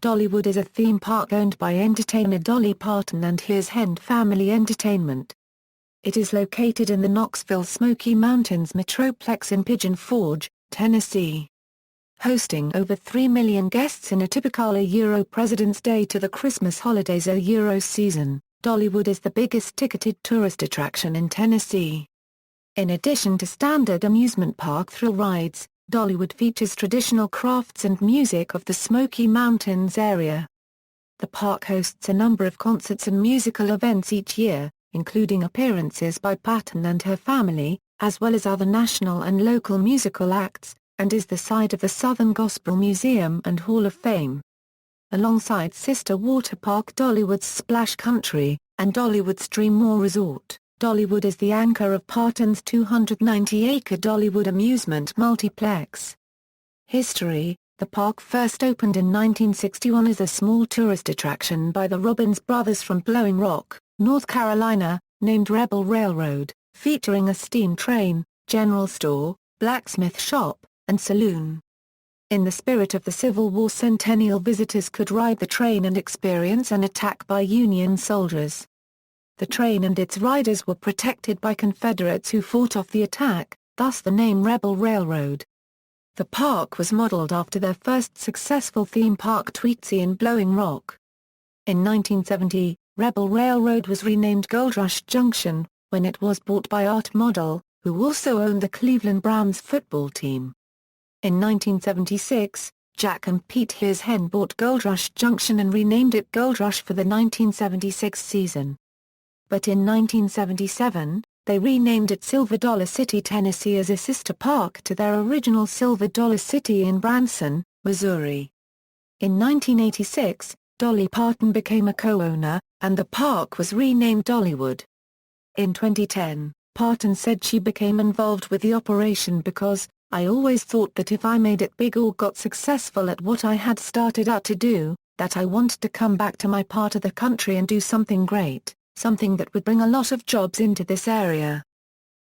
Dollywood is a theme park owned by entertainer Dolly Parton and Herschend Family Entertainment. It is located in the Knoxville-Smoky Mountains metroplex in Pigeon Forge, Tennessee. Hosting over 3 million guests in a typical President's Day to the Christmas holidays season, Dollywood is the biggest ticketed tourist attraction in Tennessee. In addition to standard amusement park thrill rides, Dollywood features traditional crafts and music of the Smoky Mountains area. The park hosts a number of concerts and musical events each year, including appearances by Parton and her family, as well as other national and local musical acts, and is the site of the Southern Gospel Museum and Hall of Fame. Alongside sister water park Dollywood's Splash Country, and Dollywood's Dreammore Resort, Dollywood is the anchor of Parton's 290-acre Dollywood amusement multiplex. History: the park first opened in 1961 as a small tourist attraction by the Robbins brothers from Blowing Rock, North Carolina, named Rebel Railroad, featuring a steam train, general store, blacksmith shop, and saloon. In the spirit of the Civil War centennial, visitors could ride the train and experience an attack by Union soldiers. The train and its riders were protected by Confederates who fought off the attack, thus the name Rebel Railroad. The park was modeled after their first successful theme park Tweetsie in Blowing Rock. In 1970, Rebel Railroad was renamed Gold Rush Junction, when it was bought by Art Model, who also owned the Cleveland Browns football team. In 1976, Jack and Pete Herschend bought Gold Rush Junction and renamed it Gold Rush for the 1976 season. But in 1977, they renamed it Silver Dollar City, Tennessee as a sister park to their original Silver Dollar City in Branson, Missouri. In 1986, Dolly Parton became a co-owner, and the park was renamed Dollywood. In 2010, Parton said she became involved with the operation because, "I always thought that if I made it big or got successful at what I had started out to do, that I wanted to come back to my part of the country and do something great. Something that would bring a lot of jobs into this area."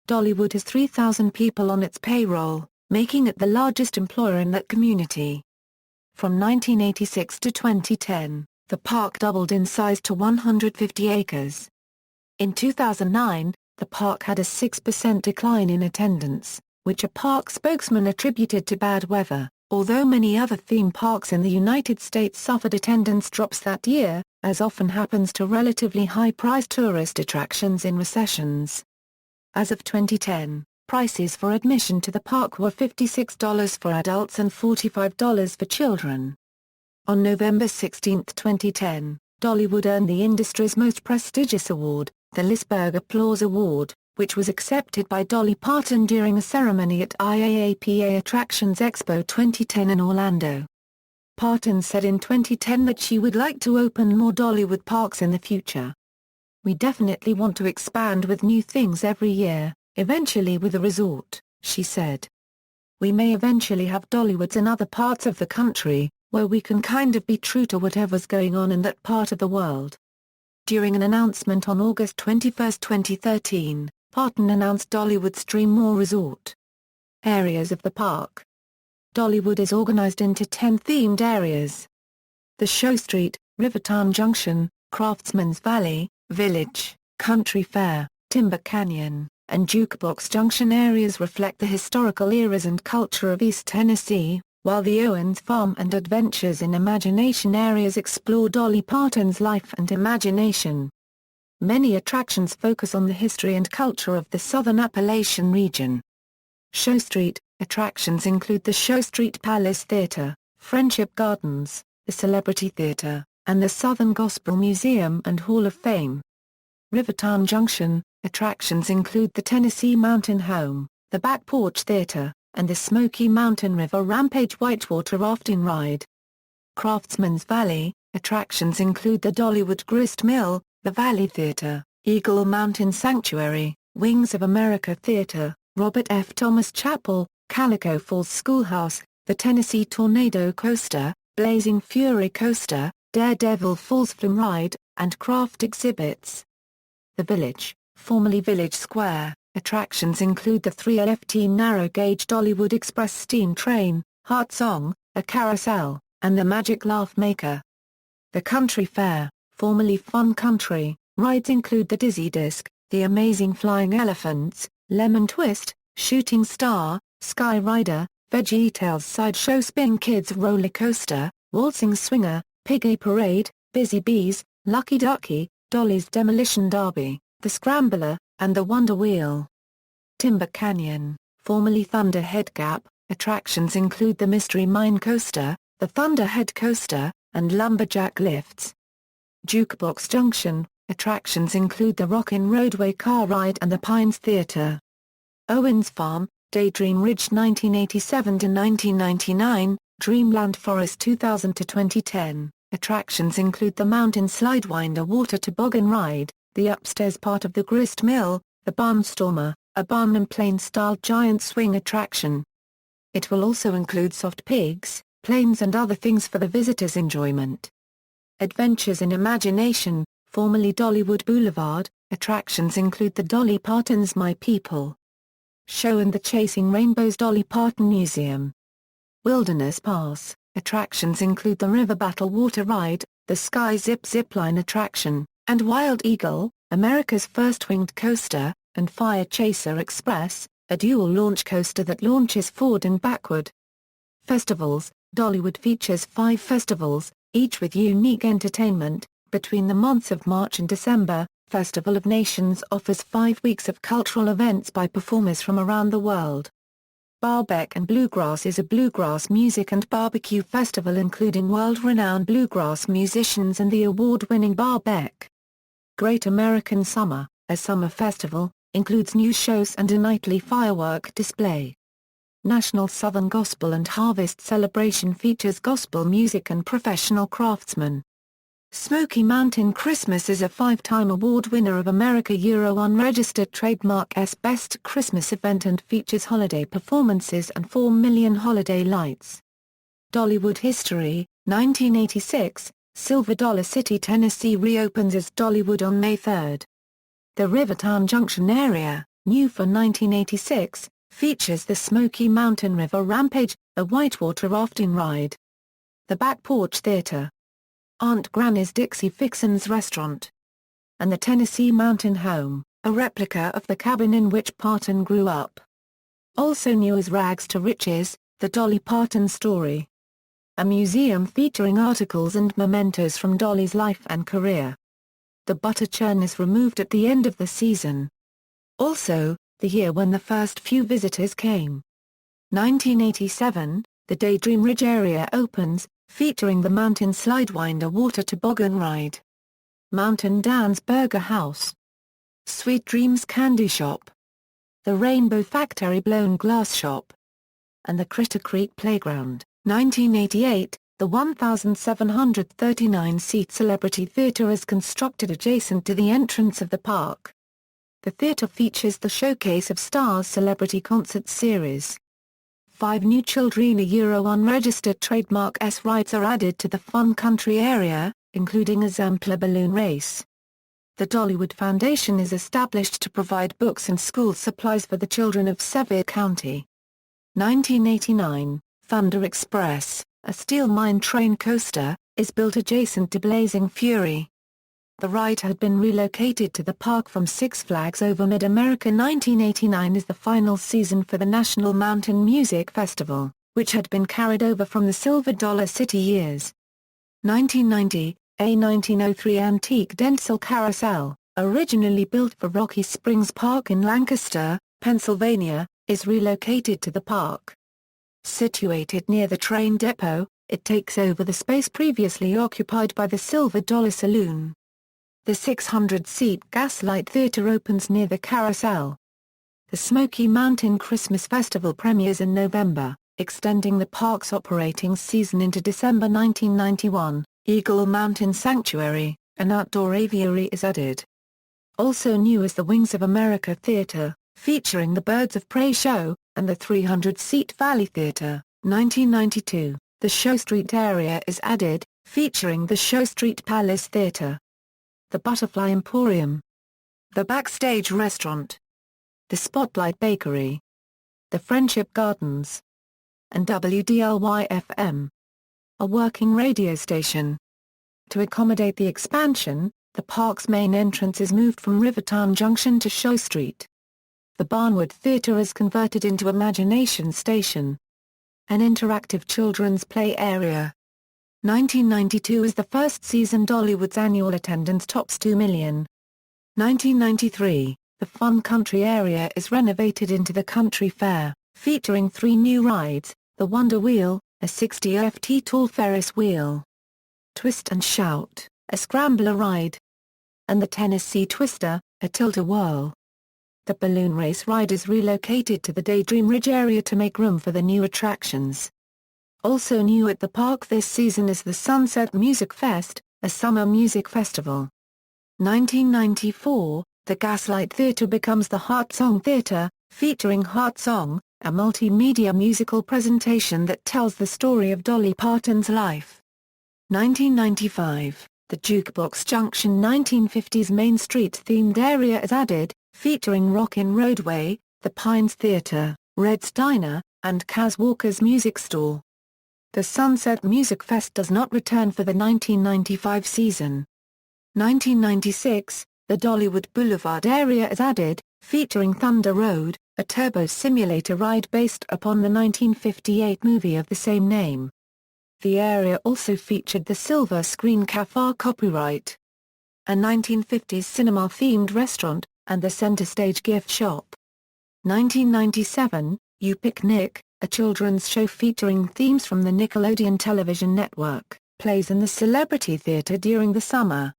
Dollywood has 3,000 people on its payroll, making it the largest employer in that community. From 1986 to 2010, the park doubled in size to 150 acres. In 2009, the park had a 6% decline in attendance, which a park spokesman attributed to bad weather, although many other theme parks in the United States suffered attendance drops that year, as often happens to relatively high-priced tourist attractions in recessions. As of 2010, prices for admission to the park were $56 for adults and $45 for children. On November 16, 2010, Dollywood earned the industry's most prestigious award, the Lisberg Applause Award, which was accepted by Dolly Parton during a ceremony at IAAPA Attractions Expo 2010 in Orlando. Parton said in 2010 that she would like to open more Dollywood parks in the future. "We definitely want to expand with new things every year, eventually with a resort," she said. "We may eventually have Dollywoods in other parts of the country, where we can kind of be true to whatever's going on in that part of the world." During an announcement on August 21, 2013, Parton announced Dollywood's Dreammore Resort. Areas of the park. Dollywood is organized into 10 themed areas. The Show Street, Rivertown Junction, Craftsman's Valley, Village, Country Fair, Timber Canyon, and Jukebox Junction areas reflect the historical eras and culture of East Tennessee, while the Owens Farm and Adventures in Imagination areas explore Dolly Parton's life and imagination. Many attractions focus on the history and culture of the Southern Appalachian region. Show Street attractions include the Show Street Palace Theater, Friendship Gardens, the Celebrity Theater, and the Southern Gospel Museum and Hall of Fame. Rivertown Junction attractions include the Tennessee Mountain Home, the Back Porch Theater, and the Smoky Mountain River Rampage Whitewater Rafting Ride. Craftsman's Valley attractions include the Dollywood Grist Mill, the Valley Theater, Eagle Mountain Sanctuary, Wings of America Theater, Robert F. Thomas Chapel, Calico Falls Schoolhouse, the Tennessee Tornado Coaster, Blazing Fury Coaster, Daredevil Falls Flume Ride, and craft exhibits. The Village, formerly Village Square, attractions include the 3LFT narrow-gauge Dollywood Express steam train, Heart Song, a carousel, and the Magic Laugh Maker. The Country Fair, formerly Fun Country, rides include the Dizzy Disc, the Amazing Flying Elephants, Lemon Twist, Shooting Star, Sky Rider, VeggieTales Sideshow Spin Kids Roller Coaster, Waltzing Swinger, Piggy Parade, Busy Bees, Lucky Ducky, Dolly's Demolition Derby, The Scrambler, and the Wonder Wheel. Timber Canyon, formerly Thunderhead Gap, attractions include the Mystery Mine Coaster, the Thunderhead Coaster, and Lumberjack Lifts. Jukebox Junction, attractions include the Rockin' Roadway Car Ride and the Pines Theater. Owens Farm, Daydream Ridge 1987-1999, Dreamland Forest 2000-2010, attractions include the Mountain Slidewinder Water Toboggan Ride, the upstairs part of the Grist Mill, the Barnstormer, a barn and plane-style giant swing attraction. It will also include soft pigs, planes and other things for the visitors' enjoyment. Adventures in Imagination, formerly Dollywood Boulevard, attractions include the Dolly Parton's My People Show and the Chasing Rainbows Dolly Parton Museum. Wilderness Pass, attractions include the River Battle Water Ride, the Sky Zip Zipline attraction, and Wild Eagle, America's first winged coaster, and Fire Chaser Express, a dual launch coaster that launches forward and backward. Festivals, Dollywood features 5 festivals, each with unique entertainment. Between the months of March and December, Festival of Nations offers 5 weeks of cultural events by performers from around the world. Barbeck and Bluegrass is a bluegrass music and barbecue festival including world-renowned bluegrass musicians and the award-winning Barbeck. Great American Summer, a summer festival, includes new shows and a nightly firework display. National Southern Gospel and Harvest Celebration features gospel music and professional craftsmen. Smoky Mountain Christmas is a 5-time award winner of America Euro Unregistered Trademark's Best Christmas Event and features holiday performances and 4 million holiday lights. Dollywood History, 1986, Silver Dollar City, Tennessee reopens as Dollywood on May 3. The Rivertown Junction area, new for 1986, features the Smoky Mountain River Rampage, a whitewater rafting ride. The Back Porch Theater, Aunt Granny's Dixie Fixin's Restaurant, and the Tennessee Mountain Home, a replica of the cabin in which Parton grew up. Also new is Rags to Riches, the Dolly Parton story. A museum featuring articles and mementos from Dolly's life and career. The butter churn is removed at the end of the season. Also, the year when the first few visitors came. 1987, the Daydream Ridge area opens, featuring the Mountain Slidewinder Water Toboggan Ride. Mountain Dan's Burger House. Sweet Dreams Candy Shop. The Rainbow Factory Blown Glass Shop. And the Critter Creek Playground. 1988, the 1,739-seat Celebrity Theater is constructed adjacent to the entrance of the park. The theater features the Showcase of Stars Celebrity Concert Series. 5 new Childrena Euro Unregistered Trademark S rides are added to the Fun Country area, including a Zampler balloon race. The Dollywood Foundation is established to provide books and school supplies for the children of Sevier County. 1989, Thunder Express, a steel mine train coaster, is built adjacent to Blazing Fury. The ride had been relocated to the park from Six Flags Over Mid-America. 1989 is the final season for the National Mountain Music Festival, which had been carried over from the Silver Dollar City years. 1990, a 1903 antique Denzel carousel, originally built for Rocky Springs Park in Lancaster, Pennsylvania, is relocated to the park. Situated near the train depot, it takes over the space previously occupied by the Silver Dollar Saloon. The 600-seat Gaslight Theater opens near the carousel. The Smoky Mountain Christmas Festival premieres in November, extending the park's operating season into December 1991. Eagle Mountain Sanctuary, an outdoor aviary is added. Also new is the Wings of America Theater, featuring the Birds of Prey show, and the 300-seat Valley Theater. 1992, the Show Street area is added, featuring the Show Street Palace Theater. The Butterfly Emporium. The Backstage Restaurant. The Spotlight Bakery. The Friendship Gardens. And WDLY-FM. a working radio station. To accommodate the expansion, the park's main entrance is moved from Rivertown Junction to Show Street. The Barnwood Theatre is converted into Imagination Station, an interactive children's play area. 1992 is the first season Dollywood's annual attendance tops 2 million. 1993, the Fun Country area is renovated into the Country Fair, featuring 3 new rides, the Wonder Wheel, a 60-ft tall Ferris wheel, Twist and Shout, a scrambler ride, and the Tennessee Twister, a tilt-a-whirl. The balloon race ride is relocated to the Daydream Ridge area to make room for the new attractions. Also new at the park this season is the Sunset Music Fest, a summer music festival. 1994, the Gaslight Theatre becomes the Heart Song Theatre, featuring Heart Song, a multimedia musical presentation that tells the story of Dolly Parton's life. 1995, the Jukebox Junction 1950s Main Street-themed area is added, featuring Rockin' Roadway, the Pines Theatre, Red's Diner, and Kaz Walker's Music Store. The Sunset Music Fest does not return for the 1995 season. 1996, the Dollywood Boulevard area is added, featuring Thunder Road, a turbo simulator ride based upon the 1958 movie of the same name. The area also featured the Silver Screen Cafe copyright, a 1950s cinema-themed restaurant, and the Center Stage gift shop. 1997, You Picnic, a children's show featuring themes from the Nickelodeon television network, plays in the Celebrity Theater during the summer.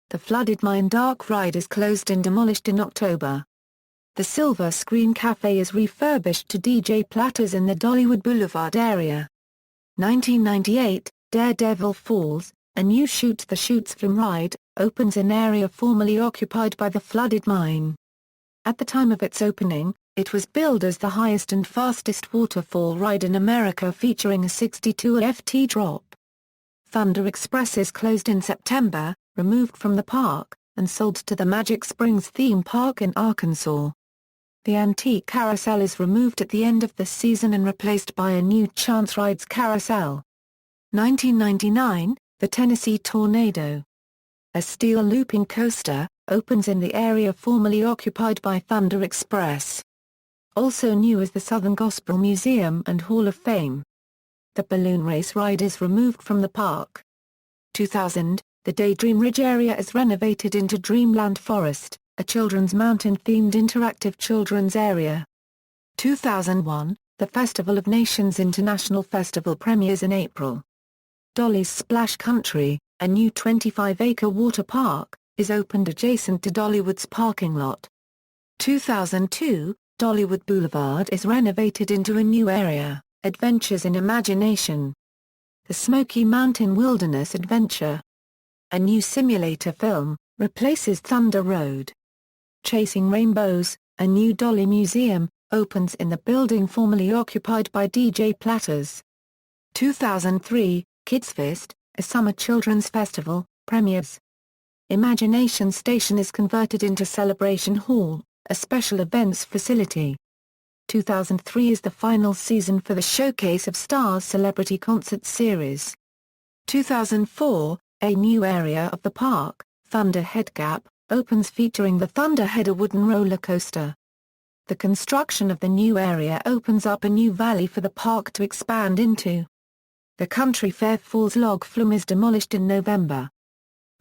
The Flooded Mine Dark ride is closed and demolished in October. The Silver Screen Cafe is refurbished to DJ platters in the Dollywood Boulevard area. 1998, Daredevil Falls, a new Shoot the Chutes film ride, opens in area formerly occupied by the flooded mine. At the time of its opening, it was billed as the highest and fastest waterfall ride in America, featuring a 62-ft drop. Thunder Express is closed in September, removed from the park, and sold to the Magic Springs theme park in Arkansas. The Antique Carousel is removed at the end of the season and replaced by a new Chance Rides Carousel. 1999, the Tennessee Tornado, a steel looping coaster, opens in the area formerly occupied by Thunder Express. Also new is the Southern Gospel Museum and Hall of Fame. The balloon race ride is removed from the park. 2000, the Daydream Ridge area is renovated into Dreamland Forest, a children's mountain-themed interactive children's area. 2001, the Festival of Nations International Festival premieres in April. Dolly's Splash Country, a new 25-acre water park, is opened adjacent to Dollywood's parking lot. 2002, Dollywood Boulevard is renovated into a new area, Adventures in Imagination. The Smoky Mountain Wilderness Adventure, a new simulator film, replaces Thunder Road. Chasing Rainbows, a new Dolly Museum, opens in the building formerly occupied by DJ Platters. 2003, Kids Fest, a summer children's festival, premieres. Imagination Station is converted into Celebration Hall, a special events facility. 2003 is the final season for the Showcase of Stars Celebrity Concert Series. 2004, a new area of the park, Thunderhead Gap, opens featuring the Thunderhead, a wooden roller coaster. The construction of the new area opens up a new valley for the park to expand into. The Country Fair Falls log flume is demolished in November.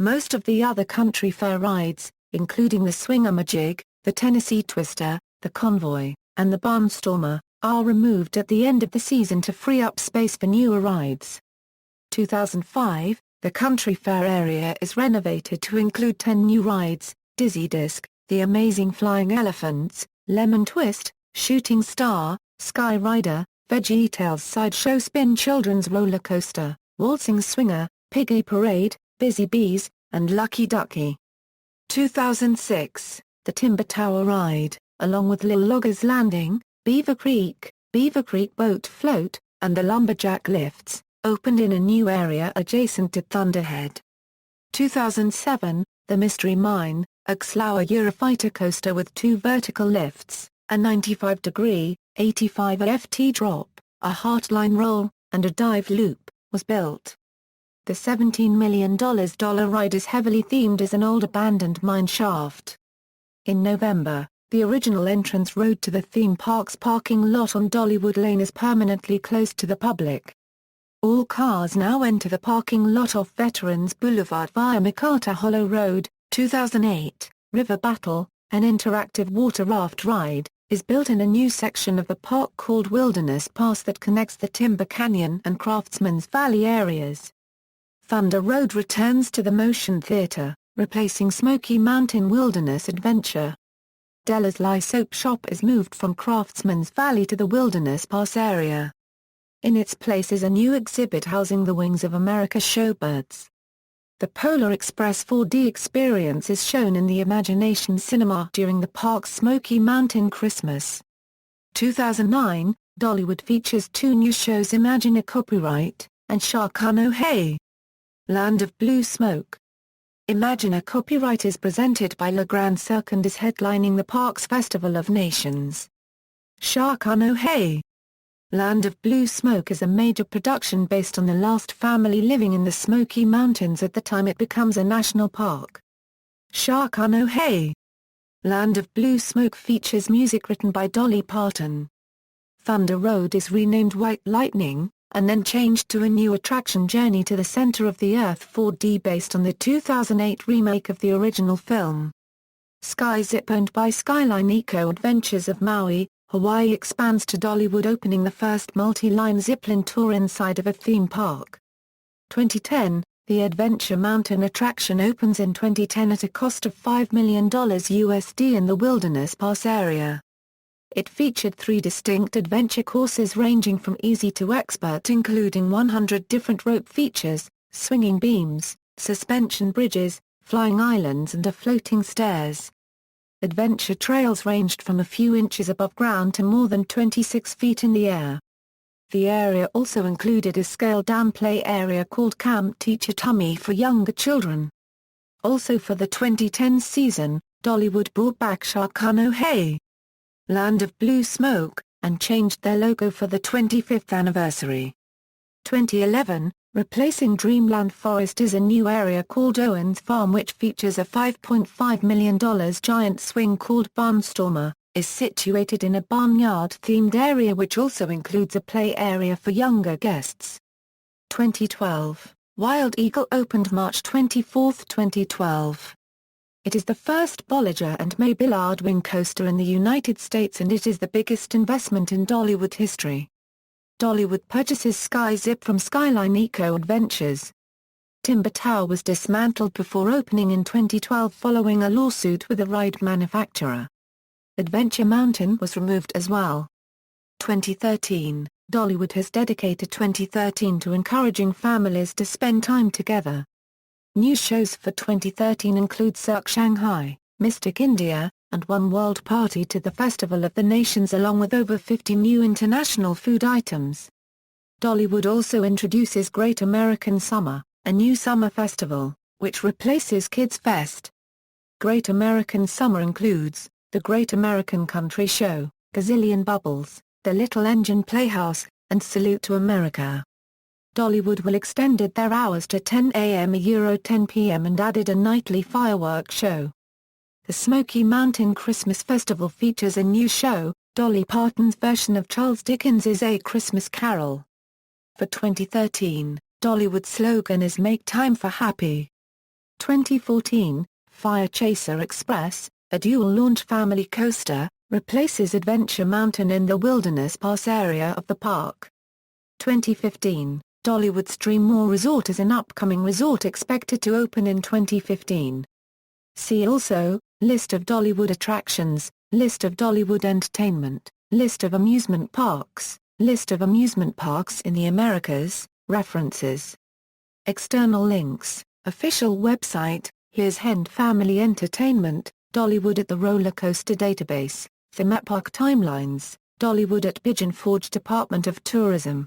Most of the other Country Fair rides, including the Swing-a-Majig, the Tennessee Twister, the Convoy, and the Barnstormer, are removed at the end of the season to free up space for newer rides. 2005, the Country Fair area is renovated to include 10 new rides: Dizzy Disc, The Amazing Flying Elephants, Lemon Twist, Shooting Star, Sky Rider, VeggieTales Sideshow Spin Children's Roller Coaster, Waltzing Swinger, Piggy Parade, Busy Bees, and Lucky Ducky. 2006, the Timber Tower Ride, along with Lil Loggers Landing, Beaver Creek Boat Float, and the Lumberjack Lifts, opened in a new area adjacent to Thunderhead. 2007, the Mystery Mine, a Xlower Eurofighter coaster with 2 vertical lifts, a 95-degree, 85-ft drop, a Heartline roll, and a dive loop, was built. The $17 million Dollar ride is heavily themed as an old abandoned mine shaft. In November, the original entrance road to the theme park's parking lot on Dollywood Lane is permanently closed to the public. All cars now enter the parking lot off Veterans Boulevard via McCarter Hollow Road. 2008, River Battle, an interactive water raft ride, is built in a new section of the park called Wilderness Pass that connects the Timber Canyon and Craftsman's Valley areas. Thunder Road returns to the Motion Theater, replacing Smoky Mountain Wilderness Adventure. Della's Lie Soap Shop is moved from Craftsman's Valley to the Wilderness Pass area. In its place is a new exhibit housing the Wings of America showbirds. The Polar Express 4D experience is shown in the Imagination Cinema during the park's Smoky Mountain Christmas. 2009, Dollywood features two new shows, Imagine a Copyright, and Sharkano Hey! Land of Blue Smoke. Imagine a Copyright is presented by Le Grand Cirque and is headlining the park's Festival of Nations. Sharkano Hey! Land of Blue Smoke is a major production based on the last family living in the Smoky Mountains at the time it becomes a national park. Sharkano Hey! Land of Blue Smoke features music written by Dolly Parton. Thunder Road is renamed White Lightning, and then changed to a new attraction, Journey to the Center of the Earth 4D, based on the 2008 remake of the original film. Sky Zip, owned by Skyline Eco Adventures of Maui, Hawaii, expands to Dollywood, opening the first multi-line zipline tour inside of a theme park. 2010, the Adventure Mountain attraction opens in 2010 at a cost of $5 million USD in the Wilderness Pass area. It featured 3 distinct adventure courses ranging from easy to expert, including 100 different rope features, swinging beams, suspension bridges, flying islands and a floating stairs. Adventure trails ranged from a few inches above ground to more than 26 feet in the air. The area also included a scaled-down play area called Camp Teacher Tummy for younger children. Also for the 2010 season, Dollywood brought back Sharkano Hey! Land of Blue Smoke, and changed their logo for the 25th anniversary. 2011, replacing Dreamland Forest is a new area called Owens Farm, which features a $5.5 million giant swing called Barnstormer, is situated in a barnyard-themed area which also includes a play area for younger guests. 2012, Wild Eagle opened March 24, 2012. It is the first Bolliger and May Billard wing coaster in the United States, and it is the biggest investment in Dollywood history. Dollywood purchases Sky Zip from Skyline Eco Adventures. Timber Tower was dismantled before opening in 2012 following a lawsuit with the ride manufacturer. Adventure Mountain was removed as well. 2013, Dollywood has dedicated 2013 to encouraging families to spend time together. New shows for 2013 include Cirque Shanghai, Mystic India, and One World Party to the Festival of the Nations, along with over 50 new international food items. Dollywood also introduces Great American Summer, a new summer festival, which replaces Kids Fest. Great American Summer includes the Great American Country Show, Gazillion Bubbles, the Little Engine Playhouse, and Salute to America. Dollywood will extended their hours to 10 a.m. / 10 p.m. and added a nightly fireworks show. The Smoky Mountain Christmas Festival features a new show, Dolly Parton's version of Charles Dickens's A Christmas Carol. For 2013, Dollywood's slogan is Make Time for Happy. 2014, Fire Chaser Express, a dual-launch family coaster, replaces Adventure Mountain in the Wilderness Pass area of the park. 2015, Dollywood's Dreammore Resort is an upcoming resort expected to open in 2015. See also, List of Dollywood attractions, List of Dollywood entertainment, List of amusement parks, List of amusement parks in the Americas, references. External links, official website, Herschend Family Entertainment, Dollywood at the Roller Coaster Database, Theme Park Timelines, Dollywood at Pigeon Forge, Department of Tourism.